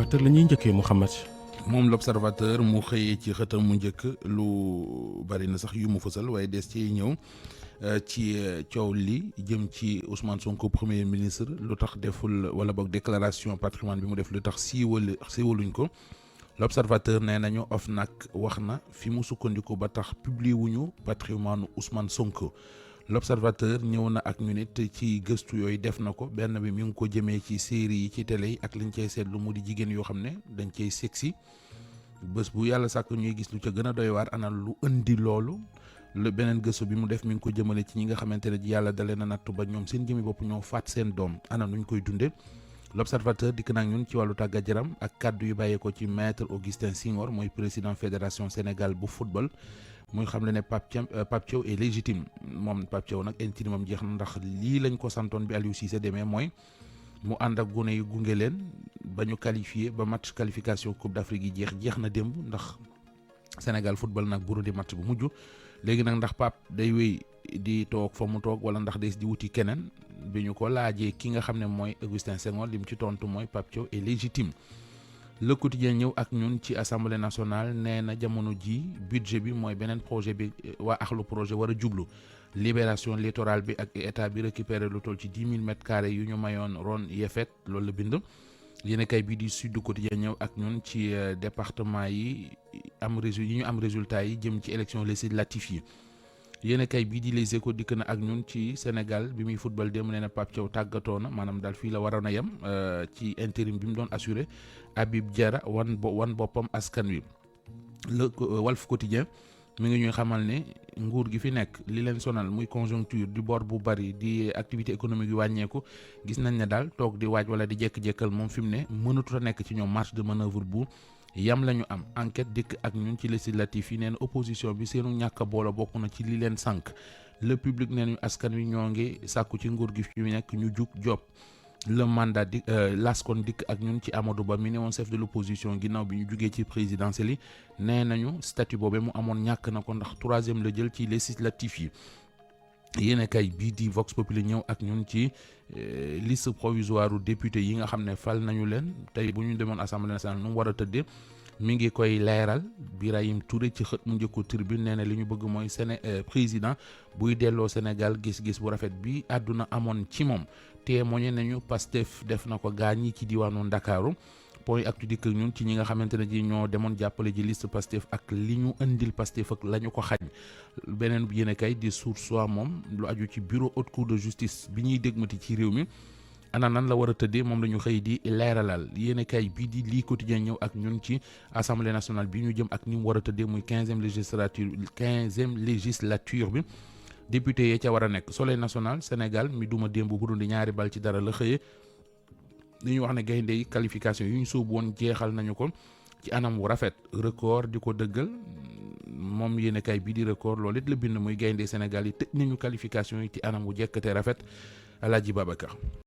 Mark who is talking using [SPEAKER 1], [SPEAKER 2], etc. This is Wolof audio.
[SPEAKER 1] l'observateur la ñuy njëkkee Mouhamed.
[SPEAKER 2] moom l'observateur mu xëyee ci xëtam mu njëkk lu bari na sax yu mu fësal waaye des ci ñëw ci coow li jëm ci Ousmane Sonko premier ministre lu tax deful wala boog déclaration patrimoine bi mu def lu tax siiwaluñ ko. L'observateur nee nañu OFNAC wax na fi mu sukkandiku ba tax publié wuñu patrimoine Ousmane Sonko. L'observateur ñëw na ak ñu nit ci gëstu yooyu def na ko benn bi mi ngi ko jëmee ci série yi ci télé yi ak liñ cay seetlu mu di jigéen yoo xam ne dañ cay sexy bés bu yàlla sàkk ñuy gis lu ca gën a doy waar ana lu indi loolu le beneen gëstu bi mu def mi ngi ko jëmale ci ñi nga xamante ne yàlla dalee na nattu ba ñoom seen jëmi bopp ñoo faat seen doom ana nuñ koy dunde. L'observateur dikk nag ñun ci wàllu tàggat yaram ak kàddu yu bàyyeekoo ci maître Augustin Senghor mooy président fédération Sénégal bu football muy xam ne Pape Thiaw est légitime moom Pape Thiaw nag intime moom jeex na ndax lii lañ ko santoon bi Aliou Cissé demee mooy mu ànd ak gune yu gunge leen ba ñu qualifié ba match qualification Coupe d'Afrique yi jeex na démb ndax Sénégal football nag Burundi match bu mujj léegi nag ndax Pape day wéy di toog fa mu toog wala ndax des di wuti keneen bi ñu ko laajee ki nga xam ne mooy Augustin Senghor li mu ci tontu mooy Pape Thiaw est légitime. Le Quotidien ñëw ak ñun ci assemblée nationale nee na jamono ji budget bi mooy beneen projet bi waa axlu projet war a jublu libération littorale bi ak état bi récupéré lu toll ci 10 000 mètres carrés yu ñu mayoon Ron Yefet loolu la bind. yéen kay bii di Sud Quotidien ñëw ak ñun ci département yi ñu am résultat yi jëm ci élection législative yi. yéen kay bii di Les Échos dikk na ak ñun ci Sénégal bi muy football dem nee na Pape Thiaw tàggatoo na maanaam daal fii la waroon a yem ci intérim bi mu doon assuré Habib Diarra wan boppam askan wi. Le Walf Quotidien mi ngi ñuy xamal ne nguur gi fi nekk li leen sonal muy conjoncture di bor bu bari di activité économique yu wàññeeku gis nañ ne daal toog di waaj wala di jekk-jekkal moom fi mu ne mënatut a nekk ci ñoom marge de manœuvre bu yam la ñu am. Enquête dikk ak ñun ci législatif yi nee na opposition bi seenu ñàkk a boole bokk na ci li leen sànq le public nee nañu askan wi ñoo ngi sàkku ci nguur gi fi mu nekk ñu jug job le mandat di laskon dikk ak ñun ci Amadou Ba mi ne woon chef de l'opposition ginnaaw bi ñu jugee ci présidentielle yi nee nañu statut boobu mu amoon ñàkk na ko ndax 3e la jël ci législatif yi. yéen kay bii di Vox Populi ñëw ak ñun ci liste provisoire u député yi nga xam ne fal nañu leen tey bu ñu demoon assemblée nationale nu mu war a tëddee mi ngi koy leeral Birahim Touré ci xët mu njëkku Tribune nee na li ñu bëgg mooy président buy delloo Sénégal gis-gis bu rafet bi àdduna amoon ci moom témoigné nañu Pastef def na ko gaañi ci diwaanu Ndakaaru point actu dikk ñun ci ñi nga xamante ne ji ñoo demoon jàppale ji liste Pastef ak li ñu indil Pastef ak la ñu ko xañ beneen bi yéen kay di Source A moom lu aju ci bureau haute cour de justice bi ñuy dégmati ci réew mi ana nan la war a tëddee moom la ñu xëy di leeralal yéen kay bii di lii quotidien ñëw ak ñun ci assemblée nationale bi ñu jëm ak ni mu war a tëddee muy 15e législature bi député yee ca war a nekk. Soleil national Sénégal mi duma démb Burundi 2 bal ci dara la xëyee li ñu wax ne gaynde yi qualification yu ñu sóobu woon jeexal nañu ko ci anam wu rafet record di ko dëggal moom yéen kay bii di record loolu it la bind muy gaynde Sénégal yi tëj nañu qualification yi ci anam wu jekk te rafet Alaaji Babacar